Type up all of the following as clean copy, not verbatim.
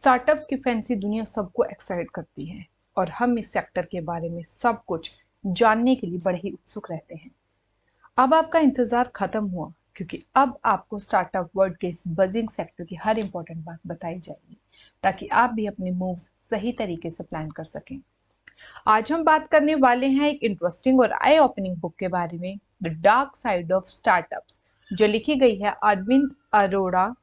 Startups की fancy दुनिया सबको एक्साइट करती है और हम इस सेक्टर के बारे में सब कुछ जानने के लिए बड़े ही उत्सुक रहते हैं। अब आपका इंतजार खत्म हुआ, क्योंकि अब आपको स्टार्टअप वर्ल्ड के इस बजिंग सेक्टर की हर इंपॉर्टेंट बात बताई जाएगी, ताकि आप भी अपने मूव्स सही तरीके से प्लान कर सकें। आज हम बात करने वाले हैं एक इंटरेस्टिंग और आई ओपनिंग बुक के बारे में, the dark side of startups, जो लिखी गई है अरविंद अरोड़ा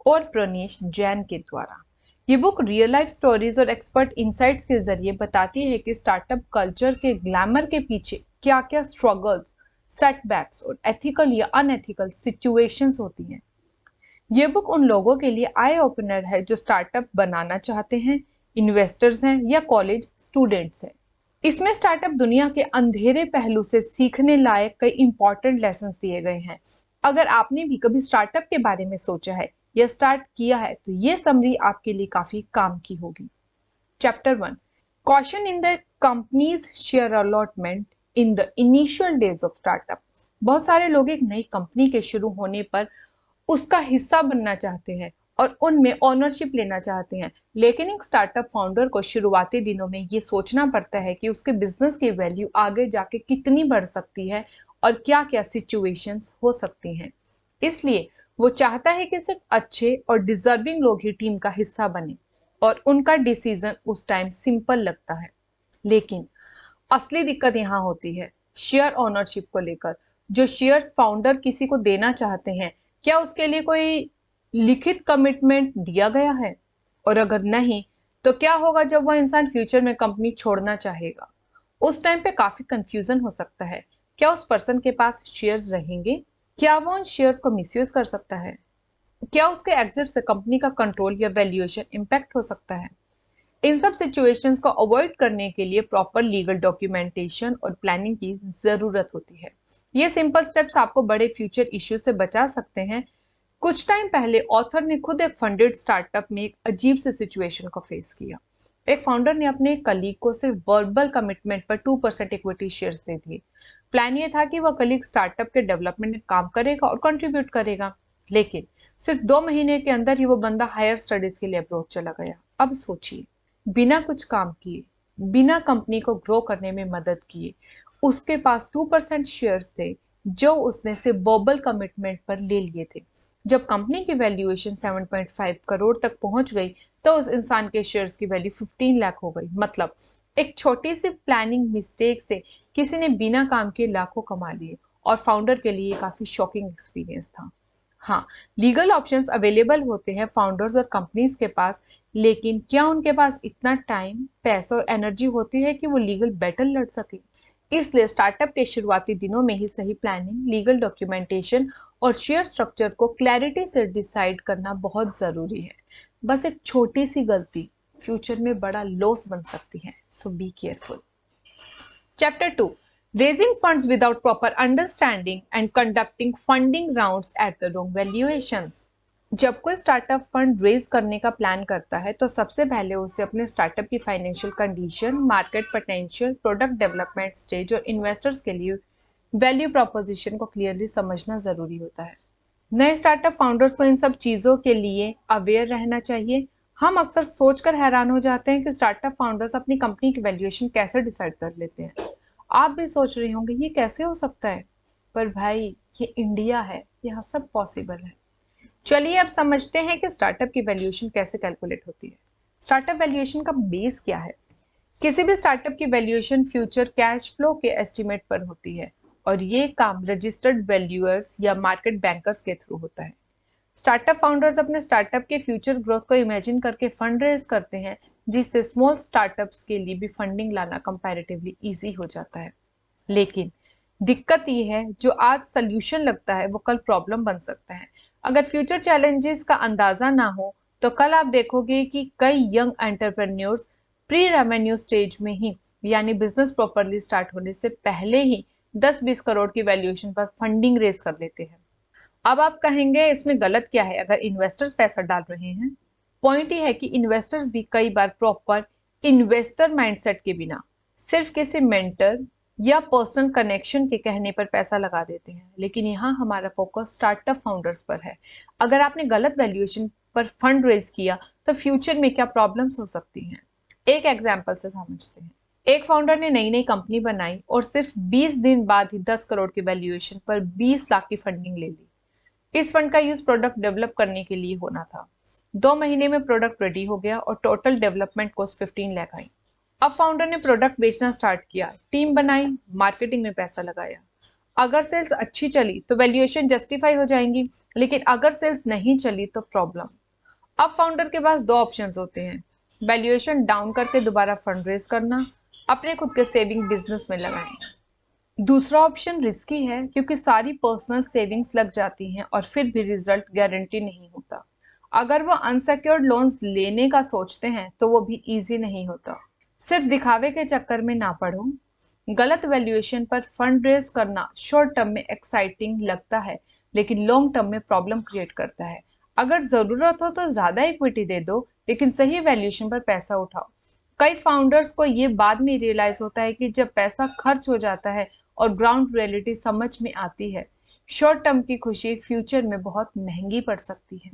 और प्रनीश जैन के द्वारा। ये बुक रियल लाइफ स्टोरीज और एक्सपर्ट इंसाइट्स के जरिए बताती है कि स्टार्टअप कल्चर के ग्लैमर के पीछे क्या क्या स्ट्रगल्स, सेटबैक्स और एथिकल या अनएथिकल सिचुएशंस होती हैं। ये बुक उन लोगों के लिए आई ओपनर है जो स्टार्टअप बनाना चाहते हैं, इन्वेस्टर्स हैं या कॉलेज स्टूडेंट्स हैं। इसमें स्टार्टअप दुनिया के अंधेरे पहलू से सीखने लायक कई इंपॉर्टेंट लेसन्स दिए गए हैं। अगर आपने भी कभी स्टार्टअप के बारे में सोचा है या स्टार्ट किया है, तो ये समरी आपके लिए काफी काम की होगी। Chapter 1, caution in the companies share allotment in the initial days of startup. बहुत सारे लोग एक नई कंपनी के शुरू होने पर उसका हिस्सा बनना चाहते हैं और उनमें ओनरशिप लेना चाहते हैं, लेकिन एक स्टार्टअप फाउंडर को शुरुआती दिनों में ये सोचना पड़ता है कि उसके बिजनेस की वैल्यू आगे जाके कितनी बढ़ सकती है और क्या क्या सिचुएशंस हो सकती हैं। इसलिए वो चाहता है कि सिर्फ अच्छे और डिजर्विंग लोग ही टीम का हिस्सा बने और उनका डिसीजन उस टाइम सिंपल लगता है। लेकिन असली दिक्कत यहाँ होती है शेयर ओनरशिप को लेकर। जो शेयर्स फाउंडर किसी को देना चाहते हैं, क्या उसके लिए कोई लिखित कमिटमेंट दिया गया है? और अगर नहीं, तो क्या होगा जब वह इंसान फ्यूचर में कंपनी छोड़ना चाहेगा? उस टाइम पे काफी कंफ्यूजन हो सकता है। क्या उस पर्सन के पास शेयर्स रहेंगे? क्या वो उन शेयर्स को मिसयूज कर सकता है? क्या उसके एग्जिट से कंपनी का कंट्रोल या वैल्यूएशन इम्पैक्ट हो सकता है? इन सब सिचुएशंस को अवॉइड करने के लिए प्रॉपर लीगल डॉक्यूमेंटेशन और प्लानिंग की जरूरत होती है। ये सिंपल स्टेप्स आपको बड़े फ्यूचर इश्यूज से बचा सकते हैं। कुछ टाइम पहले ऑथर ने खुद एक फंडेड स्टार्टअप में एक अजीब से सिचुएशन को फेस किया। एक फाउंडर ने अपने कलीग को सिर्फ वर्बल कमिटमेंट पर 2% इक्विटी शेयर्स दे दिए। प्लान ये था कि वह कलीग स्टार्टअप के डेवलपमेंट में काम करेगा और कंट्रीब्यूट करेगा, लेकिन सिर्फ 2 महीने के अंदर ही वो बंदा हायर स्टडीज के लिए अब्रॉड चला गया। अब सोचिए, बिना कुछ काम किए, बिना कंपनी को ग्रो करने में मदद किए, उसके पास 2% शेयर्स थे जो उसने सिर्फ वर्बल कमिटमेंट पर ले लिए थे। जब कंपनी की वैल्यूएशन 7.5 करोड़ तक पहुंच गई, तो उस इंसान के शेयर्स की वैल्यू 15 लाख हो गई। मतलब एक छोटी सी प्लानिंग मिस्टेक से किसी ने बिना काम के लाखों कमा लिए, और फाउंडर के लिए काफी शॉकिंग एक्सपीरियंस था। हाँ, लीगल ऑप्शंस अवेलेबल होते हैं फाउंडर्स और कंपनीज के पास, लेकिन क्या उनके पास इतना टाइम, पैसा और एनर्जी होती है कि वो लीगल बैटल लड़ सके? इसलिए स्टार्टअप के शुरुआती दिनों में ही सही प्लानिंग, लीगल डॉक्यूमेंटेशन और शेयर स्ट्रक्चर को क्लैरिटी से डिसाइड करना बहुत जरूरी है। बस एक छोटी सी गलती फ्यूचर में बड़ा लॉस बन सकती है, so be careful. Chapter 2, raising funds without proper understanding and conducting funding rounds at the wrong valuations। जब कोई स्टार्टअप फंड रेज करने का प्लान करता है, तो सबसे पहले उसे अपने स्टार्टअप की financial condition, market potential, product development stage और इन्वेस्टर्स के लिए वैल्यू प्रोपोजिशन को क्लियरली समझना जरूरी होता है। नए स्टार्टअप फाउंडर्स को इन सब चीजों के लिए अवेयर रहना चाहिए। हम अक्सर सोचकर हैरान हो जाते हैं कि स्टार्टअप फाउंडर्स अपनी कंपनी की वैल्यूएशन कैसे डिसाइड कर लेते हैं। आप भी सोच रहे होंगे ये कैसे हो सकता है, पर भाई ये इंडिया है, यहाँ सब पॉसिबल है। चलिए अब समझते हैं कि स्टार्टअप की वैल्यूएशन कैसे कैलकुलेट होती है। स्टार्टअप वैल्यूएशन का बेस क्या है? किसी भी स्टार्टअप की वैल्यूएशन फ्यूचर कैश फ्लो के एस्टिमेट पर होती है, और ये काम रजिस्टर्ड वैल्यूअर्स या मार्केट बैंकर्स के थ्रू होता है। स्टार्टअप फाउंडर्स अपने स्टार्टअप के फ्यूचर ग्रोथ को इमेजिन करके फंड रेज करते हैं, जिससे स्मॉल स्टार्टअप्स के लिए भी फंडिंग लाना कंपैरेटिवली इजी हो जाता है। लेकिन दिक्कत ये है, जो आज सोल्यूशन लगता है वो कल प्रॉब्लम बन सकता है। अगर फ्यूचर चैलेंजेस का अंदाजा ना हो, तो कल आप देखोगे कि कई young entrepreneurs pre revenue stage में ही, यानी बिजनेस प्रॉपरली स्टार्ट होने से पहले ही 10-20 करोड़ की वैल्यूएशन पर फंडिंग रेज कर लेते हैं। अब आप कहेंगे इसमें गलत क्या है अगर इन्वेस्टर्स पैसा डाल रहे हैं? पॉइंट ये है कि इन्वेस्टर्स भी कई बार प्रॉपर इन्वेस्टर माइंडसेट के बिना सिर्फ किसी मेंटर या पर्सनल कनेक्शन के कहने पर पैसा लगा देते हैं। लेकिन यहाँ हमारा फोकस स्टार्टअप फाउंडर्स पर है। अगर आपने गलत वैल्यूएशन पर फंड रेज किया तो फ्यूचर में क्या प्रॉब्लम्स हो सकती हैं। एक एग्जाम्पल से समझते हैं। एक फाउंडर ने नई नई कंपनी बनाई और सिर्फ 20 दिन बाद ही 10 करोड़ की वैल्यूएशन पर 20 लाख की फंडिंग ले ली। इस फंड का यूज प्रोडक्ट डेवलप करने के लिए होना था। 2 महीने में प्रोडक्ट रेडी हो गया और टोटल डेवलपमेंट कॉस्ट 15 लाख आई। अब फाउंडर ने प्रोडक्ट बेचना स्टार्ट किया, टीम बनाई, मार्केटिंग में पैसा लगाया। अगर सेल्स अच्छी चली तो वैल्यूएशन जस्टिफाई हो जाएंगी, लेकिन अगर सेल्स नहीं चली तो प्रॉब्लम। अब फाउंडर के पास 2 ऑप्शंस होते हैं, वैल्यूएशन डाउन करके दोबारा फंड रेज करना, अपने खुद के सेविंग बिजनेस में लगाएं। दूसरा ऑप्शन रिस्की है क्योंकि सारी पर्सनल सेविंग्स लग जाती हैं और फिर भी रिजल्ट गारंटी नहीं होता। अगर वो अनसेक्योर्ड लोन्स लेने का सोचते हैं तो वो भी इजी नहीं होता। सिर्फ दिखावे के चक्कर में ना पड़ो। गलत वैल्यूएशन पर फंड रेज करना शॉर्ट टर्म में एक्साइटिंग लगता है, लेकिन लॉन्ग टर्म में प्रॉब्लम क्रिएट करता है। अगर जरूरत हो तो ज्यादा इक्विटी दे दो, लेकिन सही वैल्यूएशन पर पैसा उठाओ। कई फाउंडर्स को ये बाद में रियलाइज होता है कि जब पैसा खर्च हो जाता है और ग्राउंड रियलिटी समझ में आती है, शॉर्ट टर्म की खुशी फ्यूचर में बहुत महंगी पड़ सकती है।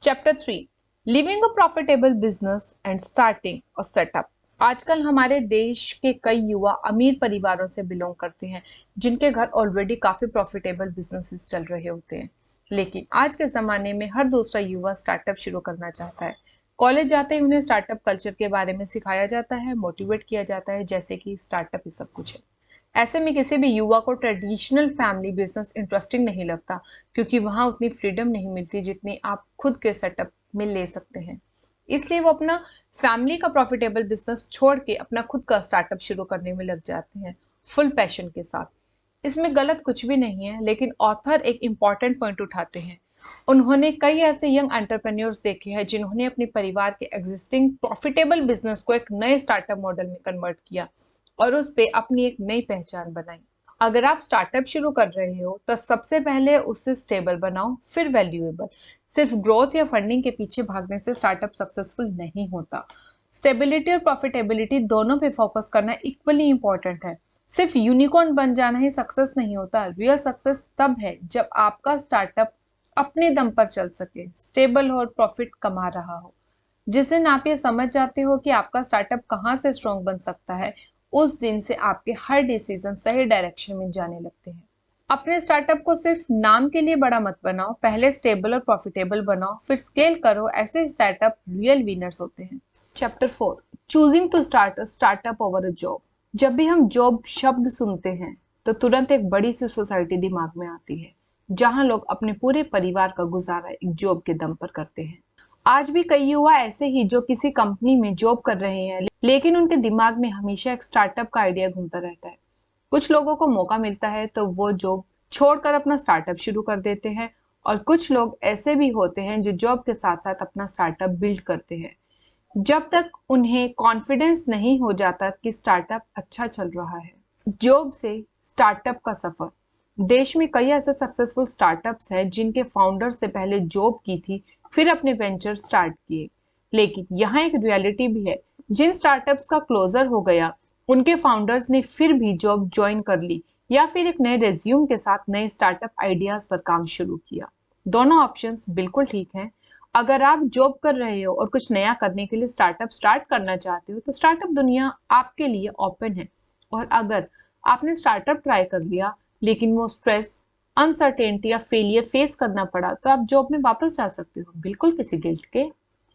Chapter 3, living a profitable business and starting a setup. आजकल हमारे देश के कई युवा अमीर परिवारों से बिलोंग करते हैं, जिनके घर ऑलरेडी काफी प्रॉफिटेबल बिजनेसेस चल रहे होते हैं। लेकिन आज के जमाने में हर दूसरा युवा स्टार्टअप शुरू करना चाहता है। कॉलेज जाते ही उन्हें स्टार्टअप कल्चर के बारे में सिखाया जाता है, मोटिवेट किया जाता है, जैसे कि स्टार्टअप ही सब कुछ है। ऐसे में किसी भी युवा को ट्रेडिशनल फैमिली बिजनेस इंटरेस्टिंग नहीं लगता, क्योंकि वहां उतनी फ्रीडम नहीं मिलती जितनी आप खुद के सेटअप में ले सकते हैं। इसलिए वो अपना फैमिली का प्रॉफिटेबल बिजनेस छोड़ के अपना खुद का स्टार्टअप शुरू करने में लग जाते हैं, फुल पैशन के साथ। इसमें गलत कुछ भी नहीं है, लेकिन ऑथर एक इम्पॉर्टेंट पॉइंट उठाते हैं। उन्होंने कई ऐसे यंग एंटरप्रेन्योर्स देखे हैं जिन्होंने अपने परिवार के एग्जिस्टिंग प्रॉफिटेबल बिजनेस को एक नए स्टार्टअप मॉडल में कन्वर्ट किया और उस पे अपनी एक नई पहचान बनाई। अगर आप स्टार्टअप शुरू कर रहे हो तो सबसे पहले उसे स्टेबल बनाओ, फिर वैल्यूएबल। सिर्फ ग्रोथ या फंडिंग के पीछे भागने से स्टार्टअप सक्सेसफुल नहीं होता। स्टेबिलिटी और प्रॉफिटेबिलिटी दोनों पे फोकस करना इक्वली इंपॉर्टेंट है। सिर्फ यूनिकॉर्न बन जाना ही सक्सेस नहीं होता। रियल सक्सेस तब है जब आपका स्टार्टअप अपने दम पर चल सके, स्टेबल हो और प्रॉफिट कमा रहा हो। जिस दिन आप ये समझ जाते हो कि आपका स्टार्टअप कहाँ से स्ट्रॉन्ग बन सकता है, उस दिन से आपके हर डिसीजन सही डायरेक्शन में जाने लगते हैं। अपने स्टार्टअप को सिर्फ नाम के लिए बड़ा मत बनाओ, पहले स्टेबल और प्रॉफिटेबल बनाओ, फिर स्केल करो। ऐसे स्टार्टअप रियल विनर्स होते हैं। Chapter 4, choosing to start a startup over a job. जब भी हम जॉब शब्द सुनते हैं तो तुरंत एक बड़ी सी सोसाइटी दिमाग में आती है, जहां लोग अपने पूरे परिवार का गुजारा एक जॉब के दम पर करते हैं। आज भी कई युवा ऐसे ही जो किसी कंपनी में जॉब कर रहे हैं, लेकिन उनके दिमाग में हमेशा एक स्टार्टअप का आइडिया घूमता रहता है। कुछ लोगों को मौका मिलता है तो वो जॉब छोड़कर अपना स्टार्टअप शुरू कर देते हैं, और कुछ लोग ऐसे भी होते हैं जो जॉब के साथ साथ अपना स्टार्टअप बिल्ड करते हैं, जब तक उन्हें कॉन्फिडेंस नहीं हो जाता कि स्टार्टअप अच्छा चल रहा है। जॉब से स्टार्टअप का सफर। देश में कई ऐसे सक्सेसफुल स्टार्टअप्स हैं जिनके फाउंडर्स से पहले जॉब की थी, फिर अपने वेंचर स्टार्ट किए। लेकिन यहाँ एक रियलिटी भी है, जिन स्टार्टअप्स का क्लोजर हो गया उनके फाउंडर्स ने फिर भी जॉब ज्वाइन कर ली या फिर एक नए रेज्यूम के साथ नए स्टार्टअप आइडियाज पर काम शुरू किया। दोनों ऑप्शंस बिल्कुल ठीक हैं। अगर आप जॉब कर रहे हो और कुछ नया करने के लिए स्टार्टअप स्टार्ट करना चाहते हो तो स्टार्टअप दुनिया आपके लिए ओपन है। और अगर आपने स्टार्टअप ट्राई कर लिया लेकिन वो स्ट्रेस, अनसर्टेनिटी या फेलियर फेस करना पड़ा, तो आप जॉब में वापस जा सकते हो, बिल्कुल किसी गिल्ट के,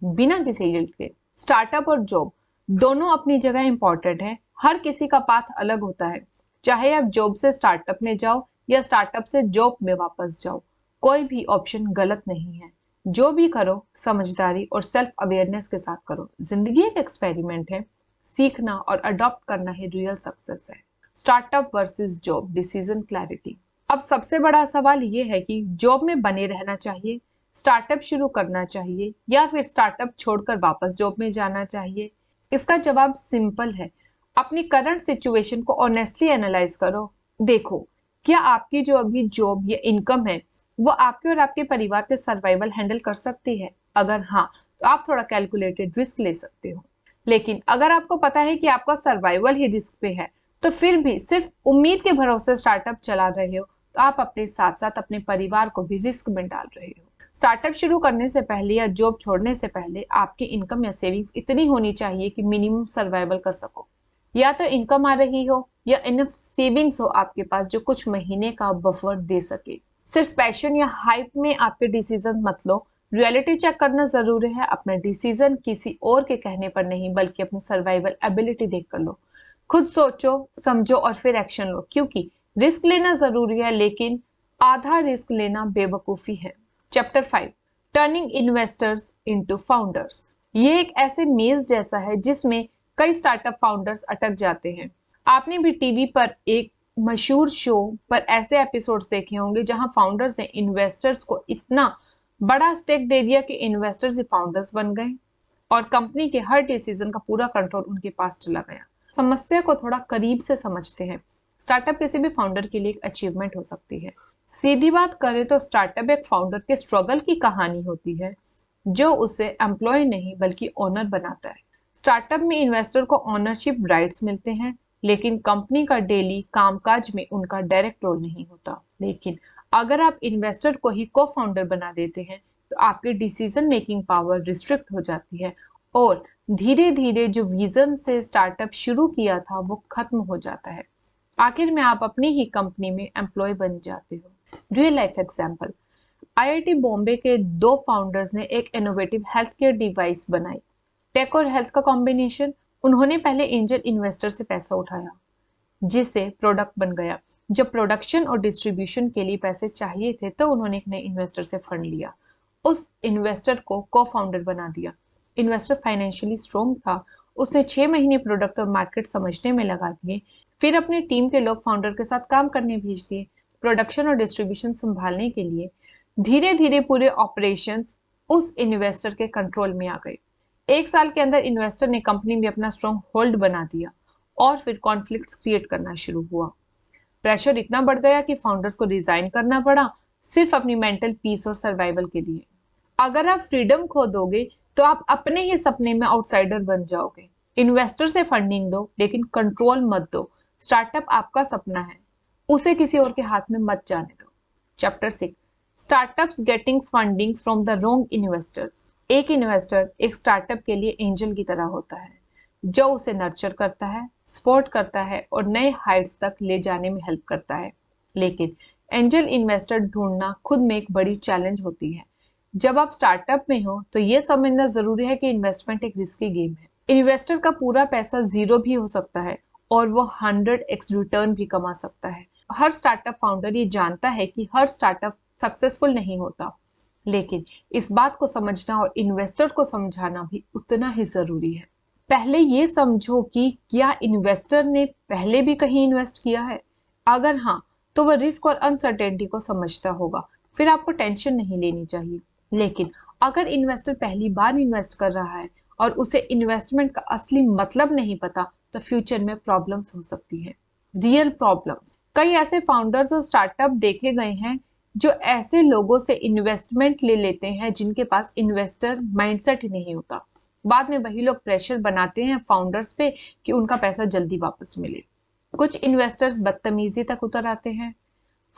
बिना किसी गिल्ट के। स्टार्टअप और जॉब दोनों अपनी जगह इंपॉर्टेंट है। हर किसी का पाथ अलग होता है, चाहे आप जॉब से स्टार्टअप में जाओ या स्टार्टअप से जॉब में वापस जाओ, कोई भी ऑप्शन गलत नहीं है। जो भी करो समझदारी और सेल्फ अवेयरनेस के साथ करो। जिंदगी एक एक्सपेरिमेंट है, सीखना और अडॉप्ट करना ही रियल सक्सेस है। Startup versus job, decision clarity. अब सबसे बड़ा सवाल ये है कि जॉब में बने रहना चाहिए, स्टार्टअप शुरू करना चाहिए, या फिर स्टार्टअप छोड़कर वापस जॉब में जाना चाहिए। इसका जवाब सिंपल है। अपनी करंट सिचुएशन को ऑनेस्टली एनालाइज करो। देखो, क्या आपकी जो अभी जॉब या इनकम है वो आपके और आपके परिवार के सर्वाइवल हैंडल कर सकती है? अगर हाँ, तो आप थोड़ा कैलकुलेटेड रिस्क ले सकते हो। लेकिन अगर आपको पता है कि आपका सर्वाइवल ही रिस्क पे है, तो फिर भी सिर्फ उम्मीद के भरोसे स्टार्टअप चला रहे हो, तो आप अपने साथ साथ अपने परिवार को भी रिस्क में डाल रहे हो। स्टार्टअप शुरू करने से पहले या जॉब छोड़ने से पहले आपकी इनकम या सेविंग्स इतनी होनी चाहिए कि मिनिमम सर्वाइवल कर सको। या तो इनकम आ रही हो या इनफ सेविंग्स हो आपके पास जो कुछ महीने का बफर दे सके। सिर्फ पैशन या हाइप में आपके डिसीजन मत लो, रियलिटी चेक करना जरूरी है। अपना डिसीजन किसी और के कहने पर नहीं बल्कि अपनी सर्वाइवल एबिलिटी देख कर लो। खुद सोचो, समझो और फिर एक्शन लो, क्योंकि रिस्क लेना जरूरी है लेकिन आधा रिस्क लेना बेवकूफी है। Chapter 5, turning investors into founders. ये एक ऐसे मेज जैसा है जिसमें कई स्टार्टअप फाउंडर्स अटक जाते हैं। आपने भी टीवी पर एक मशहूर शो पर ऐसे एपिसोड्स देखे होंगे जहां फाउंडर्स ने इन्वेस्टर्स को इतना बड़ा स्टेक दे दिया कि इन्वेस्टर्स ही फाउंडर्स बन गए और कंपनी के हर डिसीजन का पूरा कंट्रोल उनके पास चला गया। समस्या को थोड़ा करीब से समझते हैं। स्टार्टअप किसी भी फाउंडर के लिए एक अचीवमेंट हो सकती है। सीधी बात करें तो स्टार्टअप एक फाउंडर के स्ट्रगल की कहानी होती है जो उसे एम्प्लॉय नहीं बल्कि ओनर बनाता है। स्टार्टअप में इन्वेस्टर को ओनरशिप राइट्स मिलते हैं लेकिन कंपनी का डेली कामकाज में उनका डायरेक्ट रोल नहीं होता। लेकिन अगर आप इन्वेस्टर को ही को फाउंडर बना देते हैं तो आपकी डिसीजन मेकिंग पावर रिस्ट्रिक्ट हो जाती है और धीरे धीरे जो विजन से स्टार्टअप शुरू किया था वो खत्म हो जाता है। आखिर में आप अपनी ही कंपनी में एम्प्लॉय बन जाते हो। Real life example, IIT Bombay के दो फाउंडर्स ने एक इनोवेटिव हेल्थ केयर डिवाइस बनाई। टेक और हेल्थ का कॉम्बिनेशन। उन्होंने पहले एंजल इन्वेस्टर से पैसा उठाया जिससे प्रोडक्ट बन गया। जब प्रोडक्शन और डिस्ट्रीब्यूशन के लिए पैसे चाहिए थे तो उन्होंने एक नए इन्वेस्टर से फंड लिया। उस इन्वेस्टर को को फाउंडर बना दिया। इन्वेस्टर फाइनेंशियली स्ट्रॉन्ग था। उसने 6 महीने प्रोडक्ट और मार्केट समझने में लगा दिए। फिर अपनी टीम के लोग फाउंडर के साथ काम करने भेज दिए। प्रोडक्शन और डिस्ट्रीब्यूशन संभालने के लिए धीरे धीरे पूरे ऑपरेशंस उस इन्वेस्टर के कंट्रोल में आ गए। 1 साल के अंदर इन्वेस्टर ने कंपनी में अपना स्ट्रॉन्ग होल्ड बना दिया और फिर कॉन्फ्लिक्ट्स क्रिएट करना शुरू हुआ। प्रेशर इतना बढ़ गया कि फाउंडर्स को रिजाइन करना पड़ा सिर्फ अपनी मेंटल पीस और सर्वाइवल के लिए। अगर आप फ्रीडम खो दोगे तो आप अपने ही सपने में आउटसाइडर बन जाओगे। इन्वेस्टर से फंडिंग लो लेकिन कंट्रोल मत दो। स्टार्टअप आपका सपना है, उसे किसी और के हाथ में मत जाने दो। Chapter 6, startups getting funding from the wrong investors. एक इन्वेस्टर एक स्टार्टअप के लिए एंजल की तरह होता है जो उसे नर्चर करता है, सपोर्ट करता है और नए हाइट्स तक ले जाने में हेल्प करता है। लेकिन एंजल इन्वेस्टर ढूंढना खुद में एक बड़ी चैलेंज होती है। जब आप स्टार्टअप में हो तो ये समझना जरूरी है कि इन्वेस्टमेंट एक रिस्की गेम है। इन्वेस्टर का पूरा पैसा जीरो भी हो सकता है और वो 100x रिटर्न भी कमा सकता है। हर स्टार्टअप फाउंडर ये जानता है कि हर स्टार्टअप सक्सेसफुल नहीं होता, लेकिन इस बात को समझना और इन्वेस्टर को समझाना भी उतना ही जरूरी है। पहले ये समझो कि क्या इन्वेस्टर ने पहले भी कहीं इन्वेस्ट किया है। अगर हाँ तो वह रिस्क और अनसर्टेनिटी को समझता होगा, फिर आपको टेंशन नहीं लेनी चाहिए। लेकिन अगर इन्वेस्टर पहली बार इन्वेस्ट कर रहा है और उसे इन्वेस्टमेंट का असली मतलब नहीं पता तो फ्यूचर में प्रॉब्लम्स हो सकती है, रियल प्रॉब्लम्स। कई ऐसे फाउंडर्स और स्टार्टअप देखे गए हैं जो ऐसे लोगों से इन्वेस्टमेंट ले लेते हैं जिनके पास इन्वेस्टर माइंडसेट ही नहीं होता। बाद में वही लोग प्रेशर बनाते हैं फाउंडर्स पे कि उनका पैसा जल्दी वापस मिले। कुछ इन्वेस्टर्स बदतमीजी तक उतर आते हैं,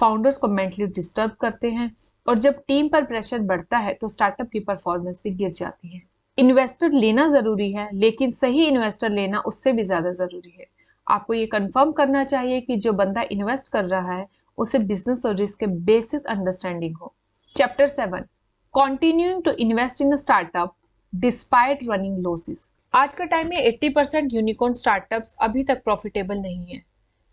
फाउंडर्स को मेंटली डिस्टर्ब करते हैं और जब टीम पर प्रेशर बढ़ता है तो स्टार्टअप की परफॉर्मेंस भी गिर जाती है। इन्वेस्टर लेना जरूरी है लेकिन सही इन्वेस्टर लेना उससे भी ज्यादा जरूरी है। आपको ये कंफर्म करना चाहिए कि जो बंदा इन्वेस्ट कर रहा है उसे बिजनेस और रिस्क के बेसिक अंडरस्टैंडिंग हो। Chapter 7, continuing to invest in startup despite running losses. आज के टाइम में 80% यूनिकॉर्न स्टार्टअप्स अभी तक प्रॉफिटेबल नहीं है।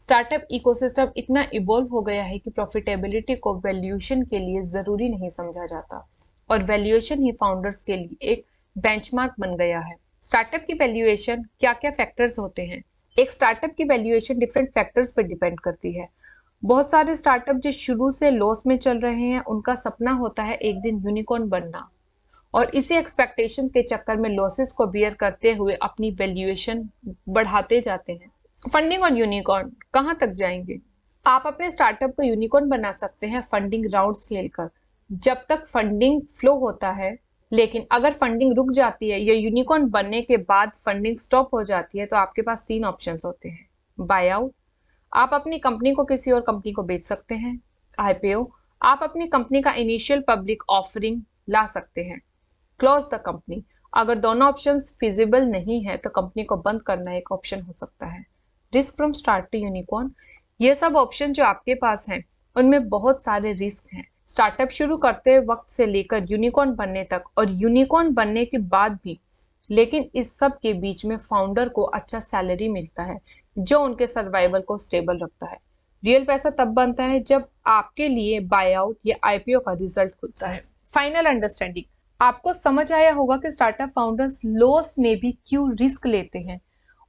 स्टार्टअप इकोसिस्टम इतना इवॉल्व हो गया है कि प्रॉफिटेबिलिटी को वैल्यूएशन के लिए जरूरी नहीं समझा जाता और वैल्यूएशन ही फाउंडर्स के लिए एक बेंचमार्क बन गया है। स्टार्टअप की वैल्यूएशन क्या क्या फैक्टर्स होते हैं? एक स्टार्टअप की वैल्यूएशन डिफरेंट फैक्टर्स पर डिपेंड करती है। बहुत सारे स्टार्टअप जो शुरू से लॉस में चल रहे हैं उनका सपना होता है एक दिन यूनिकॉर्न बनना और इसी एक्सपेक्टेशन के चक्कर में लॉसेस को बियर करते हुए अपनी वैल्यूएशन बढ़ाते जाते हैं। फंडिंग और यूनिकॉर्न कहां तक जाएंगे? आप अपने स्टार्टअप को यूनिकॉर्न बना सकते हैं फंडिंग राउंड स्केल कर, जब तक फंडिंग फ्लो होता है। लेकिन अगर फंडिंग रुक जाती है या यूनिकॉर्न बनने के बाद फंडिंग स्टॉप हो जाती है तो आपके पास 3 ऑप्शंस होते हैं। बाय आउट, आप अपनी कंपनी को किसी और कंपनी को बेच सकते हैं। आईपीओ, आप अपनी कंपनी का इनिशियल पब्लिक ऑफरिंग ला सकते हैं। क्लोज द कंपनी, अगर दोनों ऑप्शंस फिजिबल नहीं है तो कंपनी को बंद करना एक ऑप्शन हो सकता है। Risk from start to unicorn, ये सब ऑप्शन जो आपके पास हैं उनमें बहुत सारे रिस्क हैं। स्टार्टअप शुरू करते वक्त से लेकर यूनिकॉर्न बनने तक और यूनिकॉर्न बनने के बाद भी, लेकिन इस सब के बीच में फाउंडर को अच्छा सैलरी मिलता है जो उनके सर्वाइवल को स्टेबल रखता है। रियल पैसा तब बनता है जब आपके लिए बाय आउट या आईपीओ का रिजल्ट खुलता है। फाइनल अंडरस्टैंडिंग, आपको समझ आया होगा कि स्टार्टअप फाउंडर्स लॉस में भी क्यों रिस्क लेते हैं।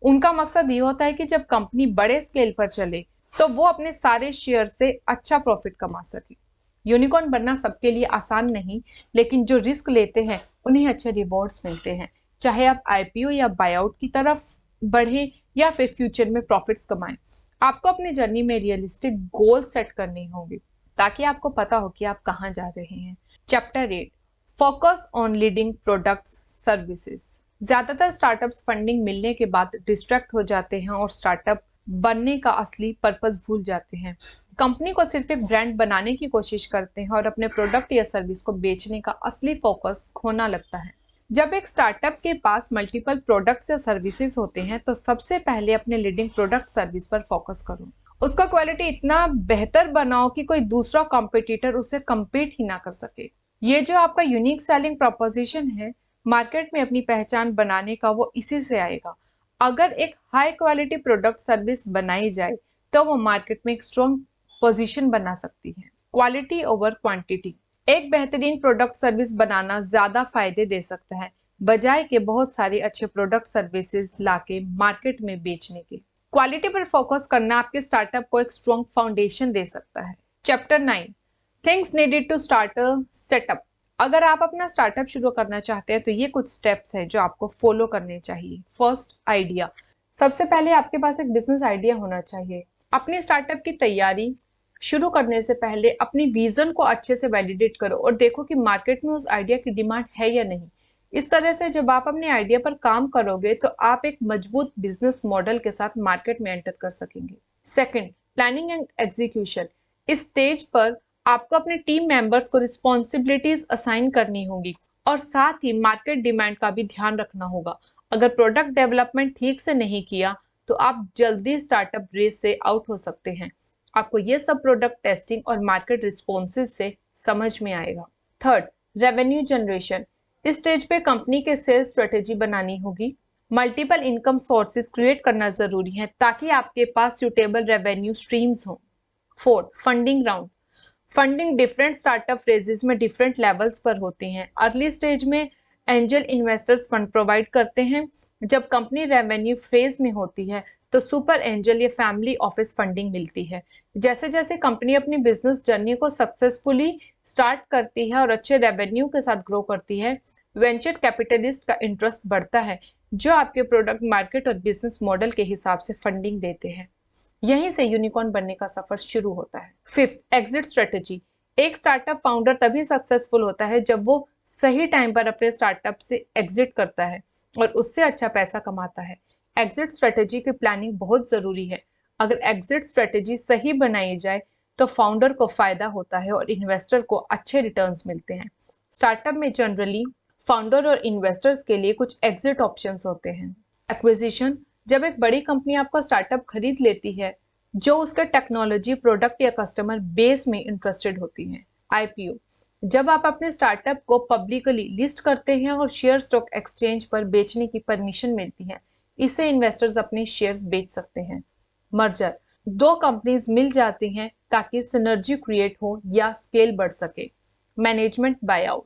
उनका मकसद ये होता है कि जब कंपनी बड़े स्केल पर चले तो वो अपने सारे शेयर से अच्छा प्रॉफिट कमा सके। यूनिकॉर्न बनना सबके लिए आसान नहीं, लेकिन जो रिस्क लेते हैं उन्हें अच्छे रिवॉर्ड्स मिलते हैं, चाहे आप आईपीओ या बायआउट की तरफ बढ़े या फिर फ्यूचर में प्रॉफिट्स कमाएं। आपको अपनी जर्नी में रियलिस्टिक गोल सेट करने होंगे ताकि आपको पता हो कि आप कहाँ जा रहे हैं। Chapter 8, focus on leading products services. ज्यादातर स्टार्टअप्स फंडिंग मिलने के बाद डिस्ट्रैक्ट हो जाते हैं और स्टार्टअप बनने का असली पर्पस भूल जाते हैं। कंपनी को सिर्फ एक ब्रांड बनाने की कोशिश करते हैं और अपने प्रोडक्ट या सर्विस को बेचने का असली फोकस खोना लगता है। जब एक स्टार्टअप के पास मल्टीपल प्रोडक्ट्स या सर्विसेज होते हैं तो सबसे पहले अपने लीडिंग प्रोडक्ट सर्विस पर फोकस करो। उसका क्वालिटी इतना बेहतर बनाओ कि कोई दूसरा कॉम्पिटिटर उसे कम्पीट ही ना कर सके। ये जो आपका यूनिक सेलिंग प्रोपोजिशन है मार्केट में अपनी पहचान बनाने का, वो इसी से आएगा। अगर एक हाई क्वालिटी प्रोडक्ट सर्विस बनाई जाए तो वो मार्केट में एक स्ट्रॉन्ग पोजीशन बना सकती है। क्वालिटी ओवर क्वांटिटी, एक बेहतरीन प्रोडक्ट सर्विस बनाना ज्यादा फायदे दे सकता है बजाय के बहुत सारे अच्छे प्रोडक्ट सर्विसेज लाके मार्केट में बेचने के। क्वालिटी पर फोकस करना आपके स्टार्टअप को एक स्ट्रॉन्ग फाउंडेशन दे सकता है। Chapter 9, things needed to start a setup. अगर आप अपना स्टार्टअप शुरू करना चाहते हैं तो ये कुछ स्टेप्स हैं जो आपको फॉलो करने चाहिए। First, idea. सबसे पहले आपके पास एक बिजनेस आइडिया होना चाहिए। अपनी स्टार्टअप की तैयारी शुरू करने से पहले अपनी विजन को अच्छे से वैलिडेट करो और देखो कि मार्केट में उस आइडिया की डिमांड है या नहीं। इस तरह से जब आप अपने आइडिया पर काम करोगे तो आप एक मजबूत बिजनेस मॉडल के साथ मार्केट में एंटर कर सकेंगे। Second, planning and execution. इस स्टेज पर आपको अपने टीम मेंबर्स को रिस्पॉन्सिबिलिटीज असाइन करनी होगी और साथ ही मार्केट डिमांड का भी ध्यान रखना होगा। अगर प्रोडक्ट डेवलपमेंट ठीक से नहीं किया तो आप जल्दी स्टार्टअप रेस से आउट हो सकते हैं। आपको ये सब प्रोडक्ट टेस्टिंग और मार्केट रिस्पॉन्सेज से समझ में आएगा। Third, revenue generation. इस स्टेज पे कंपनी के सेल्स स्ट्रेटेजी बनानी होगी। मल्टीपल इनकम सोर्सेज क्रिएट करना जरूरी है ताकि आपके पास सूटेबल रेवेन्यू स्ट्रीम्स हों। Fourth, funding round. Funding different startup phases में डिफरेंट लेवल्स पर होती हैं। अर्ली स्टेज में एंजल इन्वेस्टर्स फंड प्रोवाइड करते हैं। जब कंपनी रेवेन्यू फेज में होती है तो सुपर एंजल या फैमिली ऑफिस फंडिंग मिलती है। जैसे जैसे कंपनी अपनी बिजनेस जर्नी को सक्सेसफुली स्टार्ट करती है और अच्छे रेवेन्यू के साथ ग्रो करती है, वेंचर कैपिटलिस्ट का इंटरेस्ट बढ़ता है जो आपके प्रोडक्ट, मार्केट और बिजनेस मॉडल के हिसाब से फंडिंग देते हैं। यहीं से यूनिकॉर्न बनने का सफर शुरू होता है। Fifth, exit strategy. एक स्टार्टअप फाउंडर तभी सक्सेसफुल होता है जब वो सही टाइम पर अपने स्टार्टअप से एग्जिट करता है और उससे अच्छा पैसा कमाता है। एग्जिट स्ट्रेटेजी की प्लानिंग बहुत जरूरी है। अगर एग्जिट स्ट्रेटेजी सही बनाई जाए तो फाउंडर को फायदा होता है और इन्वेस्टर को अच्छे रिटर्न्स मिलते हैं। स्टार्टअप में जनरली फाउंडर और इन्वेस्टर्स के लिए कुछ एग्जिट ऑप्शंस होते हैं। एक्विजिशन, जब एक बड़ी कंपनी आपका स्टार्टअप खरीद लेती है जो उसके टेक्नोलॉजी, प्रोडक्ट या कस्टमर बेस में इंटरेस्टेड होती है। आईपीओ, जब आप अपने स्टार्टअप को पब्लिकली लिस्ट करते हैं और शेयर स्टॉक एक्सचेंज पर बेचने की परमिशन मिलती है, इससे इन्वेस्टर्स अपने शेयर्स बेच सकते हैं। मर्जर, दो कंपनीज मिल जाती हैं ताकि सिनर्जी क्रिएट हो या स्केल बढ़ सके। मैनेजमेंट बायआउट,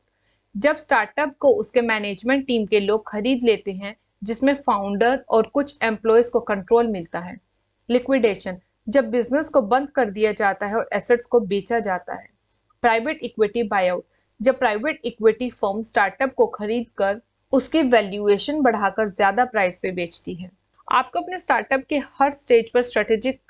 जब स्टार्टअप को उसके मैनेजमेंट टीम के लोग खरीद लेते हैं जिसमें फाउंडर और कुछ एम्प्लॉयज को कंट्रोल मिलता है। लिक्विडेशन, जब बिजनेस को बंद कर दिया जाता है और एसेट्स को बेचा जाता है। प्राइवेट इक्विटी बायआउट, जब प्राइवेट इक्विटी फर्म स्टार्टअप को खरीद कर उसकी वैल्यूएशन बढ़ाकर ज्यादा प्राइस पे बेचती है। आपको अपने स्टार्टअप के हर स्टेज पर स्ट्रेटेजिक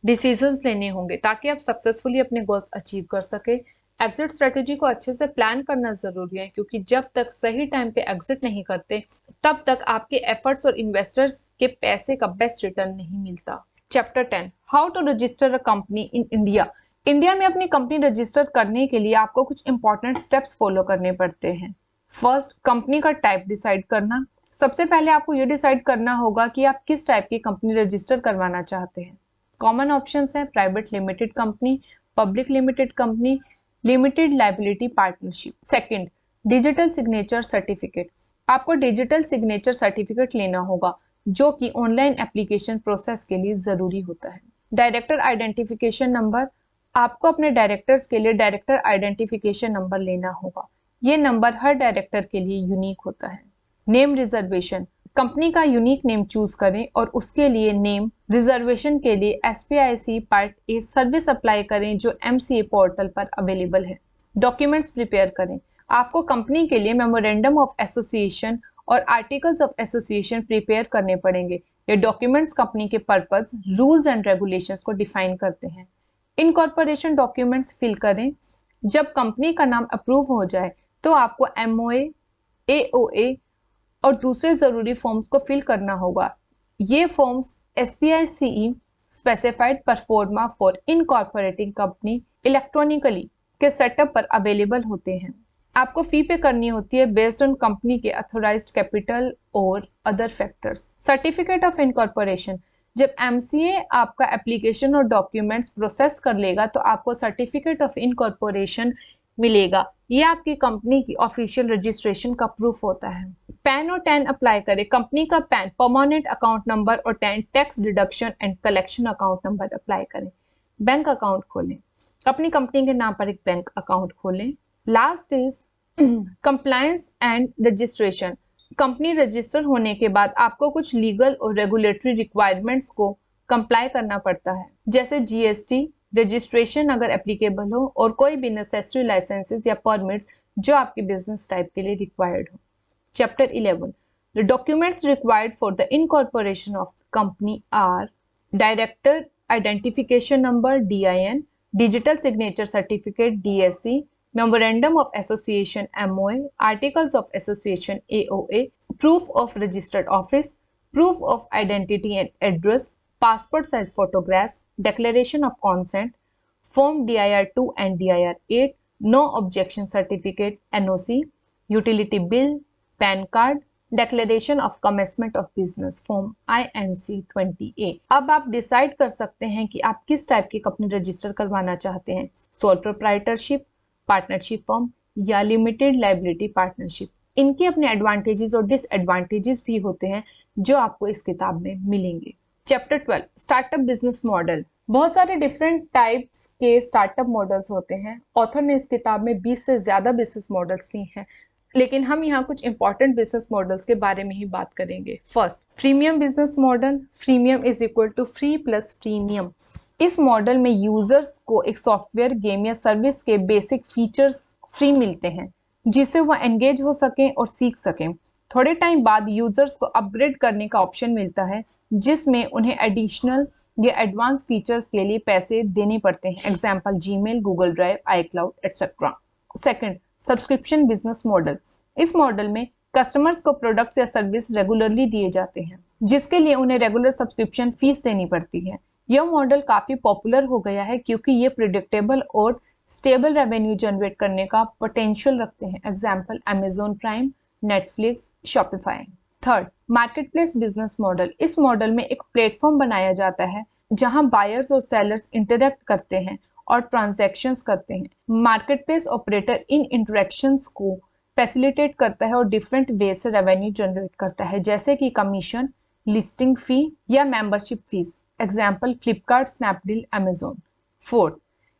डिसीजंस लेने होंगे ताकि आप सक्सेसफुली अपने गोल्स अचीव कर सके। एग्जिट स्ट्रेटेजी को अच्छे से प्लान करना जरूरी है क्योंकि जब तक सही टाइम पे एग्जिट नहीं करते तब तक आपके एफर्ट्स और इन्वेस्टर्स के पैसे का बेस्ट रिटर्न नहीं मिलता। Chapter 10, how to register a company in India. India में अपनी कंपनी रजिस्टर करने के लिए आपको कुछ इंपॉर्टेंट स्टेप्स फॉलो करने पड़ते हैं। फर्स्ट, कंपनी का टाइप डिसाइड करना। सबसे पहले आपको ये डिसाइड करना होगा कि आप किस टाइप की कंपनी रजिस्टर करवाना चाहते हैं। कॉमन ऑप्शंस हैं private limited company, public limited company, limited liability partnership. Second, digital signature certificate. आपको डिजिटल सिग्नेचर सर्टिफिकेट लेना होगा जो कि ऑनलाइन एप्लीकेशन प्रोसेस के लिए जरूरी होता है। Director identification number. आपको अपने डायरेक्टर्स के लिए डायरेक्टर आइडेंटिफिकेशन नंबर लेना होगा। ये नंबर हर डायरेक्टर के लिए यूनिक होता है। Name reservation. कंपनी का यूनिक नेम चूज करें और उसके लिए नेम रिजर्वेशन के लिए SPIC part a service apply करें जो MCA पोर्टल पर अवेलेबल है। डॉक्यूमेंट्स प्रिपेयर करें। आपको कंपनी के लिए मेमोरेंडम ऑफ एसोसिएशन और आर्टिकल्स ऑफ एसोसिएशन प्रिपेयर करने पड़ेंगे। ये डॉक्यूमेंट्स कंपनी के पर्पस, रूल्स एंड रेगुलेशंस को डिफाइन करते हैं। इनकॉर्पोरेशन डॉक्यूमेंट्स फिल करें। जब कंपनी का नाम अप्रूव हो जाए तो आपको MOA, AOA और दूसरे जरूरी फॉर्म्स को फिल करना होगा। ये forms SPICE specified pro forma for incorporating company electronically के सेटअप पर अवेलेबल होते हैं। आपको फी पे करनी होती है बेस्ड ऑन कंपनी के अथोराइज्ड कैपिटल और other factors. Certificate of incorporation. जब MCA आपका एप्लीकेशन और डॉक्यूमेंट्स प्रोसेस कर लेगा तो आपको सर्टिफिकेट ऑफ इनकॉर्पोरेशन मिलेगा। ये आपकी कंपनी की ऑफिशियल रजिस्ट्रेशन का प्रूफ होता है। पैन और टैन अप्लाई करें। कंपनी का पैन, परमानेंट अकाउंट नंबर और tan, tax deduction and collection account number apply करें। बैंक अकाउंट खोलें। अपनी कंपनी के नाम पर एक बैंक अकाउंट खोलें। Last is compliance and registration. Company register होने के बाद आपको कुछ लीगल और रेगुलेटरी रिक्वायरमेंट्स को कंप्लाई करना पड़ता है, जैसे GST रजिस्ट्रेशन अगर एप्लीकेबल हो और कोई भी नेसेसरी लाइसेंसेस या परमिट्स जो आपके बिजनेस टाइप के लिए रिक्वायर्ड हो। Chapter 11, the documents required for the incorporation of company are director identification number DIN, digital signature certificate DSC, Memorandum of Association MOA, Articles of Association AOA, Proof of Registered Office, Proof of Identity and Address, Passport Size Photographs, Declaration of Consent, Form DIR2 and DIR8, No Objection Certificate NOC, Utility Bill, PAN Card, Declaration of Commencement of Business Form INC 20A। अब आप decide कर सकते हैं कि आप किस type की company register करवाना चाहते हैं, सोल प्रोप्राइटरशिप, पार्टनरशिप फर्म या लिमिटेड लायबिलिटी पार्टनरशिप। इनके अपने एडवांटेजेस और डिसएडवांटेजेस भी होते हैं जो आपको इस किताब में मिलेंगे। Chapter 12, startup business model. बहुत सारे डिफरेंट टाइप्स के स्टार्टअप मॉडल्स होते हैं। ऑथर ने इस किताब में 20 से ज्यादा बिजनेस मॉडल्स लिए हैं, लेकिन हम यहाँ कुछ इंपॉर्टेंट बिजनेस मॉडल्स के बारे में ही बात करेंगे। First, freemium business model. Freemium is equal to free plus premium. इस मॉडल में यूजर्स को एक सॉफ्टवेयर, गेम या सर्विस के बेसिक फीचर्स फ्री मिलते हैं जिससे वह एंगेज हो सकें और सीख सकें। थोड़े टाइम बाद यूजर्स को अपग्रेड करने का ऑप्शन मिलता है जिसमें उन्हें एडिशनल या एडवांस फीचर्स के लिए पैसे देने पड़ते हैं, example Gmail, Google drive, iCloud etcetera. Second, subscription business model. इस मॉडल में कस्टमर्स को प्रोडक्ट्स या सर्विस रेगुलरली दिए जाते हैं जिसके लिए उन्हें रेगुलर सब्सक्रिप्शन फीस देनी पड़ती है। यह मॉडल काफी पॉपुलर हो गया है क्योंकि ये प्रिडिक्टेबल और स्टेबल रेवेन्यू जनरेट करने का पोटेंशियल रखते हैं, example Amazon prime, Netflix, Shopify. Third, marketplace business model. इस मॉडल में एक प्लेटफॉर्म बनाया जाता है जहां बायर्स और सेलर्स इंटरेक्ट करते हैं और ट्रांजैक्शंस करते हैं। मार्केटप्लेस ऑपरेटर इन इंटरेक्शंस को फैसिलिटेट करता है और डिफरेंट वे से रेवेन्यू जनरेट करता है, जैसे कि कमीशन, लिस्टिंग फी या membership fees, example Flipkart, Snapdeal, Amazon। Fourth,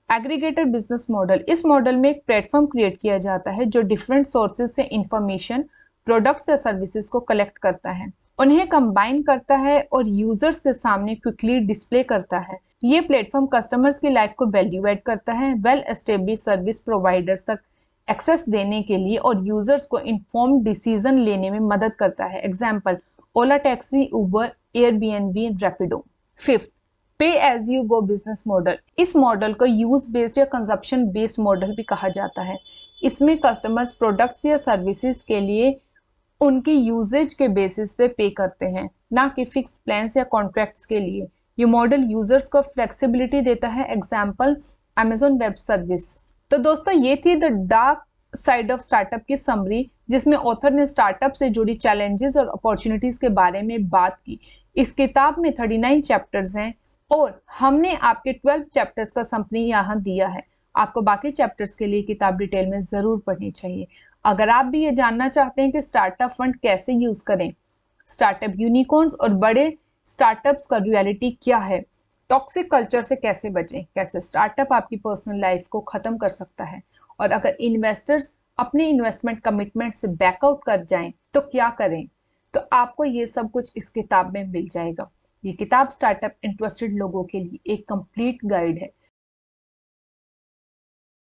aggregator business model. इस मॉडल में एक प्लेटफॉर्म क्रिएट किया जाता है जो डिफरेंट सोर्सेज से इंफॉर्मेशन, प्रोडक्ट्स या सर्विसेज को कलेक्ट करता है, उन्हें कंबाइन करता है और यूजर्स के सामने क्विकली डिस्प्ले करता है। ये प्लेटफॉर्म कस्टमर्स की लाइफ को वैल्यू एड करता है, वेल एस्टेब्लिश सर्विस प्रोवाइडर्स तक एक्सेस देने के लिए और यूजर्स को इन्फॉर्म्ड डिसीजन लेने में मदद करता है, example Ola taxi, Uber, Airbnb, Rapido. Fifth, pay as you go business model. इस मॉडल को यूज बेस्ड या कंजप्शन बेस्ड मॉडल भी कहा जाता है। इसमें कस्टमर्स प्रोडक्ट्स या सर्विसेज के लिए उनकी यूजेज के बेसिस पे पे करते हैं, ना कि फिक्स्ड प्लान्स या कॉन्ट्रैक्ट्स के लिए। ये मॉडल यूजर्स को फ्लेक्सिबिलिटी देता है, एग्जाम्पल Amazon वेब सर्विस। तो दोस्तों ये थी the dark side of startup की समरी, जिसमें ऑथर ने स्टार्टअप से जुड़ी चैलेंजेस और अपॉर्चुनिटीज के बारे में बात की। इस किताब में 39 चैप्टर्स हैं और हमने आपके 12 चैप्टर्स का समरी यहाँ दिया है। आपको बाकी चैप्टर्स के लिए किताब डिटेल में जरूर पढ़नी चाहिए। अगर आप भी ये जानना चाहते हैं कि स्टार्टअप फंड कैसे यूज करें, स्टार्टअप यूनिकॉर्न्स और बड़े स्टार्टअप्स का रियलिटी क्या है, टॉक्सिक कल्चर से कैसे बचें, कैसे स्टार्टअप आपकी पर्सनल लाइफ को खत्म कर सकता है, और अगर इन्वेस्टर्स अपने इन्वेस्टमेंट कमिटमेंट से बैकआउट कर जाएं तो क्या करें, तो आपको ये सब कुछ इस किताब में मिल जाएगा। ये किताब स्टार्टअप इंटरेस्टेड लोगों के लिए एक कंप्लीट गाइड है